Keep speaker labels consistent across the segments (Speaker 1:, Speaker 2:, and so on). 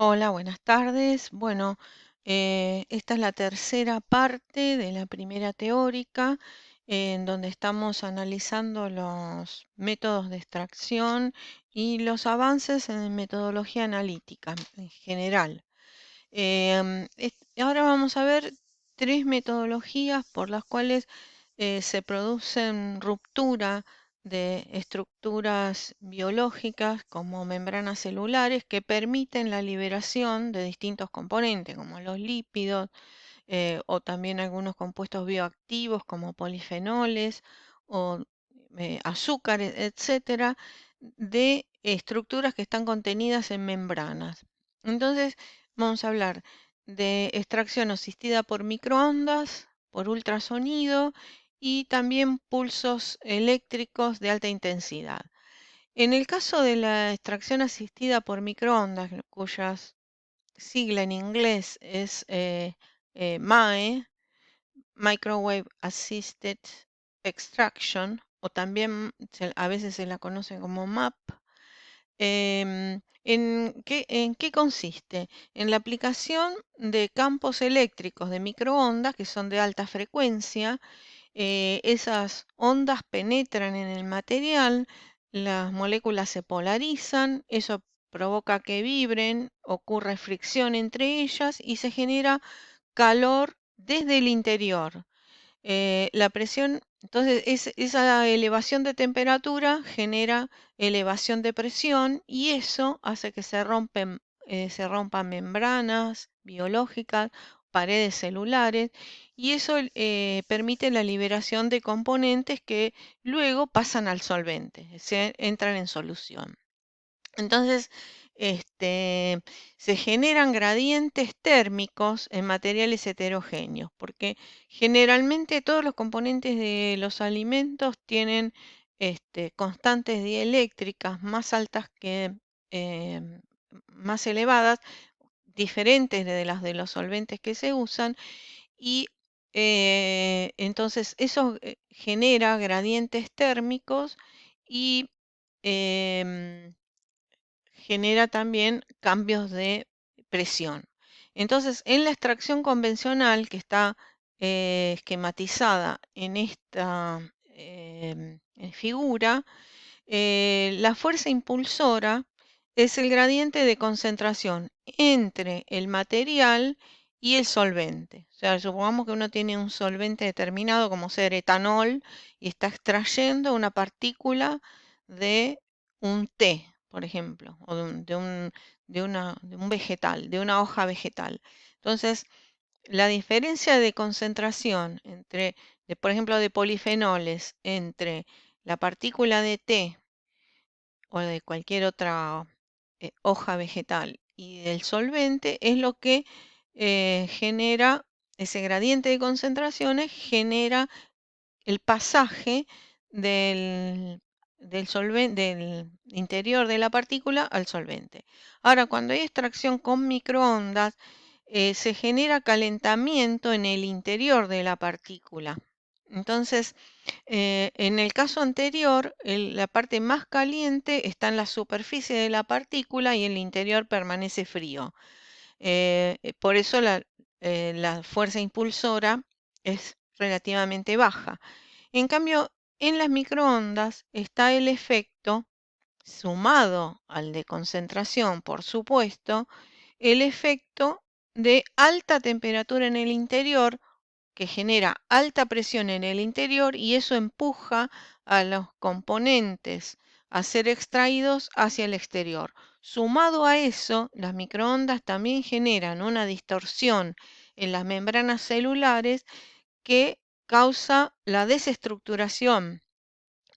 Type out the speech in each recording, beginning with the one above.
Speaker 1: Hola, buenas tardes. Bueno, esta es la tercera parte de la primera teórica, en donde estamos analizando los métodos de extracción y los avances en metodología analítica en general. Ahora vamos a ver tres metodologías por las cuales se producen ruptura de estructuras biológicas como membranas celulares que permiten la liberación de distintos componentes como los lípidos, o también algunos compuestos bioactivos como polifenoles o azúcares, etcétera, de estructuras que están contenidas en membranas. Entonces, vamos a hablar de extracción asistida por microondas, por ultrasonido y también pulsos eléctricos de alta intensidad. En el caso de la extracción asistida por microondas, cuyas sigla en inglés es MAE, Microwave Assisted Extraction, o también a veces se la conoce como MAP. ¿En qué consiste? En la aplicación de campos eléctricos de microondas que son de alta frecuencia. Esas ondas penetran en el material, las moléculas se polarizan, eso provoca que vibren, ocurre fricción entre ellas y se genera calor desde el interior. La presión, entonces, esa elevación de temperatura genera elevación de presión y eso hace que se rompan membranas biológicas, paredes celulares, y eso permite la liberación de componentes que luego pasan al solvente, se entran en solución. Entonces, se generan gradientes térmicos en materiales heterogéneos, porque generalmente todos los componentes de los alimentos tienen constantes dieléctricas más altas em, más elevadas, diferentes de las de los solventes que se usan, y entonces eso genera gradientes térmicos y em, genera también cambios de presión. Entonces, en la extracción convencional que está esquematizada en esta figura, la fuerza impulsora es el gradiente de concentración entre el material y el solvente. O sea, supongamos que uno tiene un solvente determinado, como ser etanol, y está extrayendo una partícula de un té, por ejemplo, o de un vegetal, de una hoja vegetal. Entonces, la diferencia de concentración por ejemplo, de polifenoles entre la partícula de té o de cualquier otra hoja vegetal y del solvente es lo que genera, ese gradiente de concentraciones genera el pasaje del interior de la partícula al solvente. Ahora, cuando hay extracción con microondas, se genera calentamiento en el interior de la partícula. Entonces, en el caso anterior, la parte más caliente está en la superficie de la partícula y el interior permanece frío. Por eso la fuerza impulsora es relativamente baja. En cambio, en las microondas está el efecto, sumado al de concentración, por supuesto, el efecto de alta temperatura en el interior que genera alta presión en el interior y eso empuja a los componentes a ser extraídos hacia el exterior. Sumado a eso, las microondas también generan una distorsión en las membranas celulares que causa la desestructuración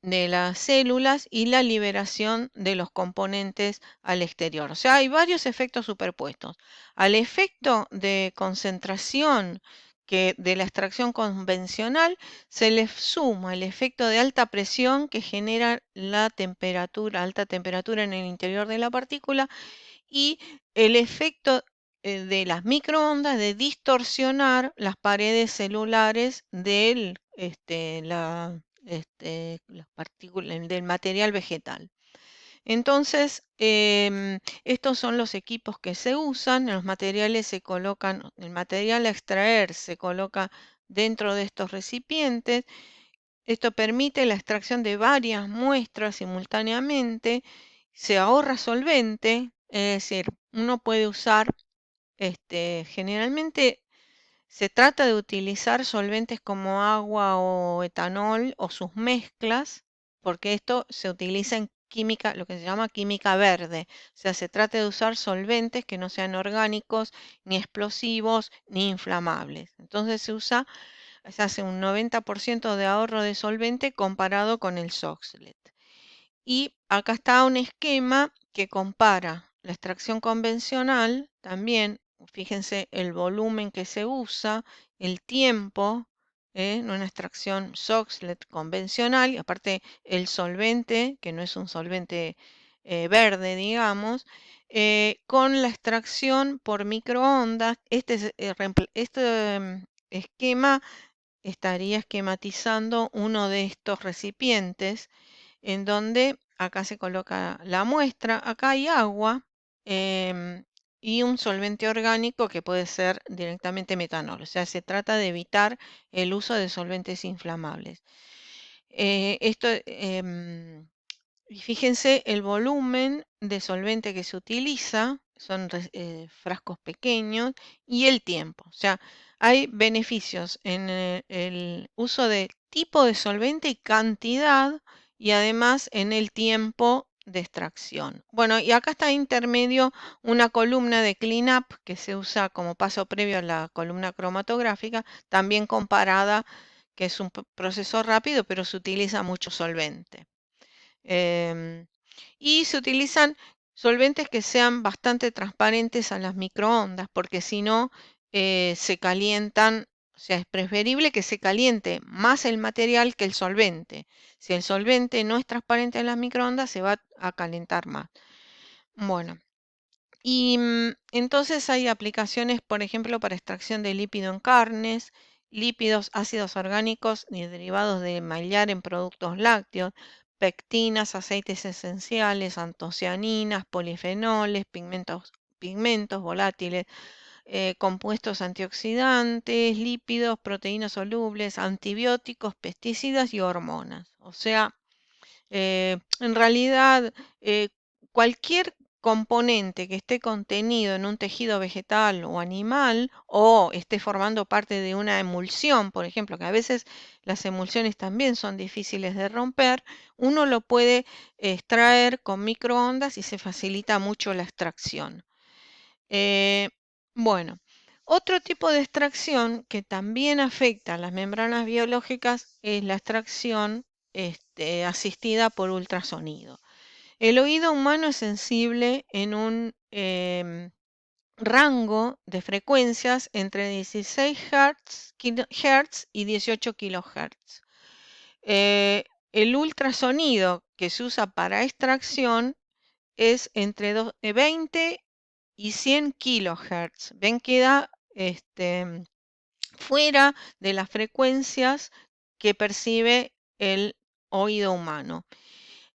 Speaker 1: de las células y la liberación de los componentes al exterior. O sea, hay varios efectos superpuestos. Al efecto de concentración que de la extracción convencional se le suma el efecto de alta presión que genera la temperatura, alta temperatura en el interior de la partícula y el efecto de las microondas de distorsionar las paredes celulares las partículas, del material vegetal. Entonces, estos son los equipos que se usan, los materiales se colocan, el material a extraer se coloca dentro de estos recipientes. Esto permite la extracción de varias muestras simultáneamente, se ahorra solvente, es decir, uno puede usar, generalmente se trata de utilizar solventes como agua o etanol o sus mezclas, porque esto se utiliza en química, lo que se llama química verde. O sea, se trata de usar solventes que no sean orgánicos, ni explosivos, ni inflamables. Entonces se hace un 90% de ahorro de solvente comparado con el Soxhlet. Y acá está un esquema que compara la extracción convencional, también, fíjense el volumen que se usa, el tiempo, en una extracción Soxhlet convencional, y aparte el solvente, que no es un solvente verde, digamos, con la extracción por microondas. Este esquema estaría esquematizando uno de estos recipientes en donde acá se coloca la muestra, acá hay agua y un solvente orgánico que puede ser directamente metanol. O sea, se trata de evitar el uso de solventes inflamables. Esto y fíjense el volumen de solvente que se utiliza, son frascos pequeños, y el tiempo. O sea, hay beneficios en el uso de tipo de solvente y cantidad, y además en el tiempo de extracción. Bueno, y acá está intermedio una columna de cleanup que se usa como paso previo a la columna cromatográfica, también comparada, que es un proceso rápido, pero se utiliza mucho solvente. Y se utilizan solventes que sean bastante transparentes a las microondas, porque si no, se calientan, o sea, es preferible que se caliente más el material que el solvente. Si el solvente no es transparente en las microondas, se va a calentar más. Bueno, y entonces hay aplicaciones, por ejemplo, para extracción de lípido en carnes, lípidos, ácidos orgánicos y derivados de mallar en productos lácteos, pectinas, aceites esenciales, antocianinas, polifenoles, pigmentos volátiles, compuestos antioxidantes, lípidos, proteínas solubles, antibióticos, pesticidas y hormonas. O sea, en realidad, cualquier componente que esté contenido en un tejido vegetal o animal o esté formando parte de una emulsión, por ejemplo, que a veces las emulsiones también son difíciles de romper, uno lo puede extraer con microondas y se facilita mucho la extracción. Eh, bueno, otro tipo de extracción que también afecta a las membranas biológicas es la extracción asistida por ultrasonido. El oído humano es sensible en un rango de frecuencias entre 16 Hz y 18 kHz. El ultrasonido que se usa para extracción es entre 20 y 100 kHz. Ven, queda fuera de las frecuencias que percibe el oído humano.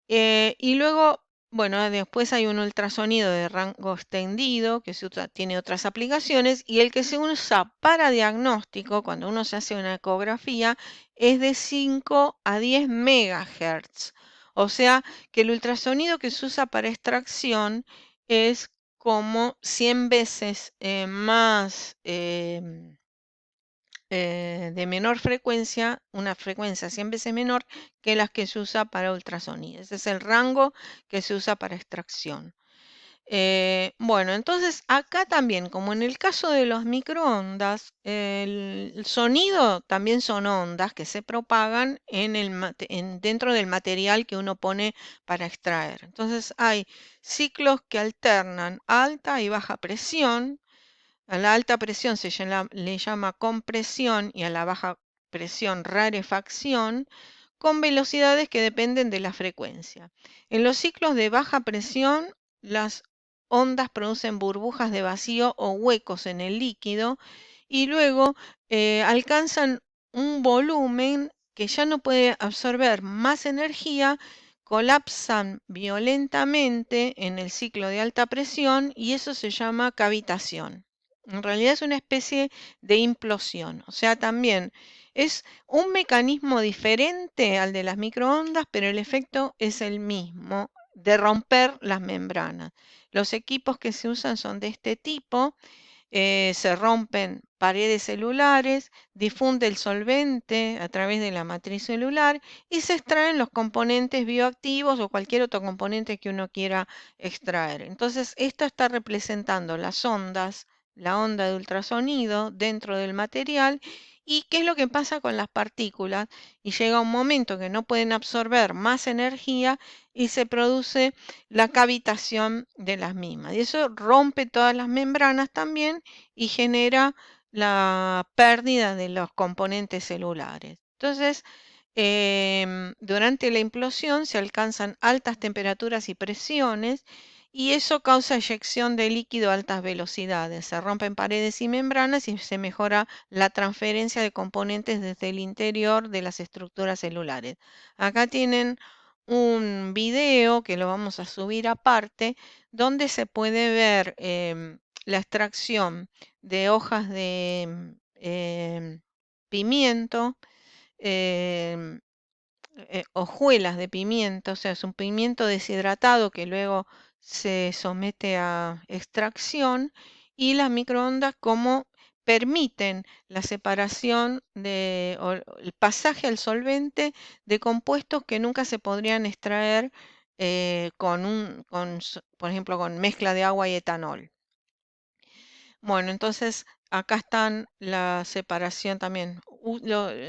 Speaker 1: Y luego, bueno, después hay un ultrasonido de rango extendido que tiene otras aplicaciones, y el que se usa para diagnóstico, cuando uno se hace una ecografía, es de 5 a 10 MHz. O sea que el ultrasonido que se usa para extracción es como 100 veces más de menor frecuencia, una frecuencia 100 veces menor que las que se usa para ultrasonido. Ese es el rango que se usa para extracción. Bueno, entonces acá también, como en el caso de los microondas, el sonido también son ondas que se propagan dentro del material que uno pone para extraer. Entonces hay ciclos que alternan alta y baja presión. A la alta presión le llama compresión y a la baja presión rarefacción, con velocidades que dependen de la frecuencia. En los ciclos de baja presión, las ondas producen burbujas de vacío o huecos en el líquido y luego alcanzan un volumen que ya no puede absorber más energía, colapsan violentamente en el ciclo de alta presión y eso se llama cavitación. En realidad es una especie de implosión, o sea, también es un mecanismo diferente al de las microondas, pero el efecto es el mismo, de romper las membranas. Los equipos que se usan son de este tipo. Se rompen paredes celulares, difunde el solvente a través de la matriz celular y se extraen los componentes bioactivos o cualquier otro componente que uno quiera extraer. Entonces, esto está representando las ondas, la onda de ultrasonido dentro del material y qué es lo que pasa con las partículas. Y llega un momento que no pueden absorber más energía y se produce la cavitación de las mismas. Y eso rompe todas las membranas también y genera la pérdida de los componentes celulares. Entonces, durante la implosión se alcanzan altas temperaturas y presiones y eso causa eyección de líquido a altas velocidades. Se rompen paredes y membranas y se mejora la transferencia de componentes desde el interior de las estructuras celulares. Acá tienen un video que lo vamos a subir aparte, donde se puede ver la extracción de hojas de pimiento, em, hojuelas de pimiento, o sea, es un pimiento deshidratado que luego se somete a extracción y las microondas como permiten la separación o el pasaje al solvente de compuestos que nunca se podrían extraer por ejemplo, con mezcla de agua y etanol. Bueno, entonces acá están la separación también.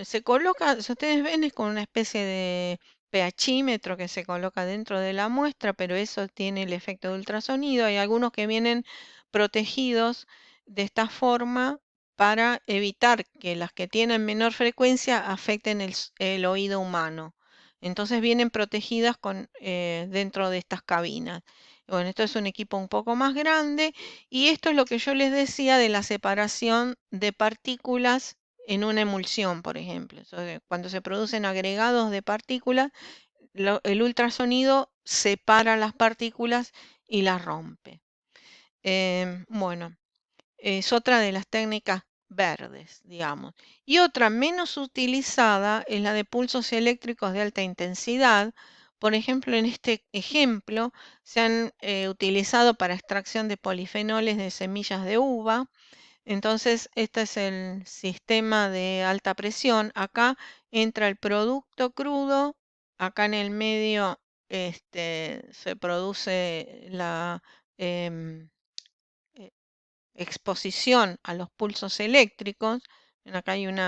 Speaker 1: Se coloca, si ustedes ven, es con una especie de pHímetro que se coloca dentro de la muestra, pero eso tiene el efecto de ultrasonido. Hay algunos que vienen protegidos de esta forma para evitar que las que tienen menor frecuencia afecten el oído humano. Entonces vienen protegidas dentro de estas cabinas. Bueno, esto es un equipo un poco más grande y esto es lo que yo les decía de la separación de partículas en una emulsión, por ejemplo. Cuando se producen agregados de partículas, el ultrasonido separa las partículas y las rompe. Bueno, es otra de las técnicas verdes, digamos. Y otra menos utilizada es la de pulsos eléctricos de alta intensidad. Por ejemplo, en este ejemplo se han utilizado para extracción de polifenoles de semillas de uva. Entonces, este es el sistema de alta presión. Acá entra el producto crudo. Acá en el medio se produce la em, eh, exposición a los pulsos eléctricos. Acá hay un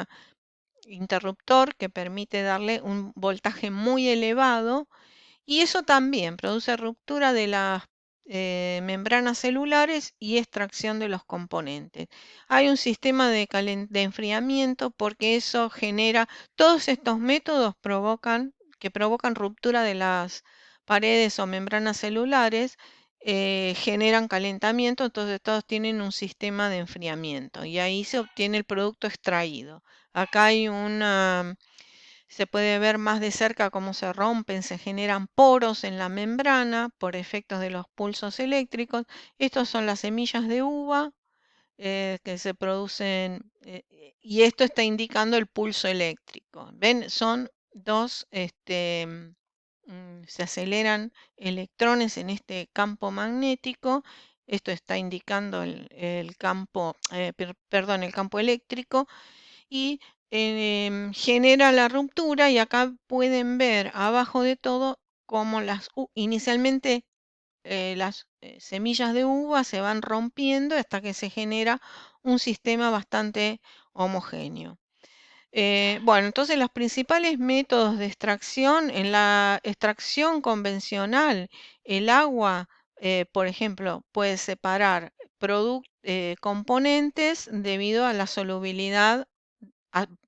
Speaker 1: interruptor que permite darle un voltaje muy elevado y eso también produce ruptura de las membranas celulares y extracción de los componentes. Hay un sistema de enfriamiento porque eso genera, todos estos métodos que provocan ruptura de las paredes o membranas celulares, generan calentamiento, entonces todos tienen un sistema de enfriamiento y ahí se obtiene el producto extraído. Acá hay se puede ver más de cerca cómo se rompen, se generan poros en la membrana por efectos de los pulsos eléctricos. Estos son las semillas de uva que se producen y esto está indicando el pulso eléctrico. ¿Ven? Son dos, se aceleran electrones en este campo magnético. Esto está indicando el campo, perdón, el campo eléctrico y genera la ruptura y acá pueden ver abajo de todo cómo inicialmente las semillas de uva se van rompiendo hasta que se genera un sistema bastante homogéneo. Bueno, entonces los principales métodos de extracción, en la extracción convencional, el agua, por ejemplo, puede separar componentes debido a la solubilidad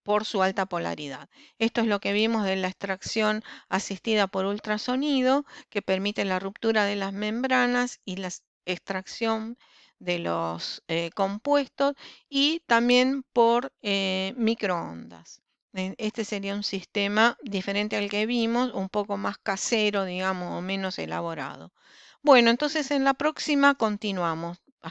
Speaker 1: por su alta polaridad. Esto es lo que vimos de la extracción asistida por ultrasonido, que permite la ruptura de las membranas y la extracción de los compuestos y también por microondas. Este sería un sistema diferente al que vimos, un poco más casero, digamos, o menos elaborado. Bueno, entonces en la próxima continuamos.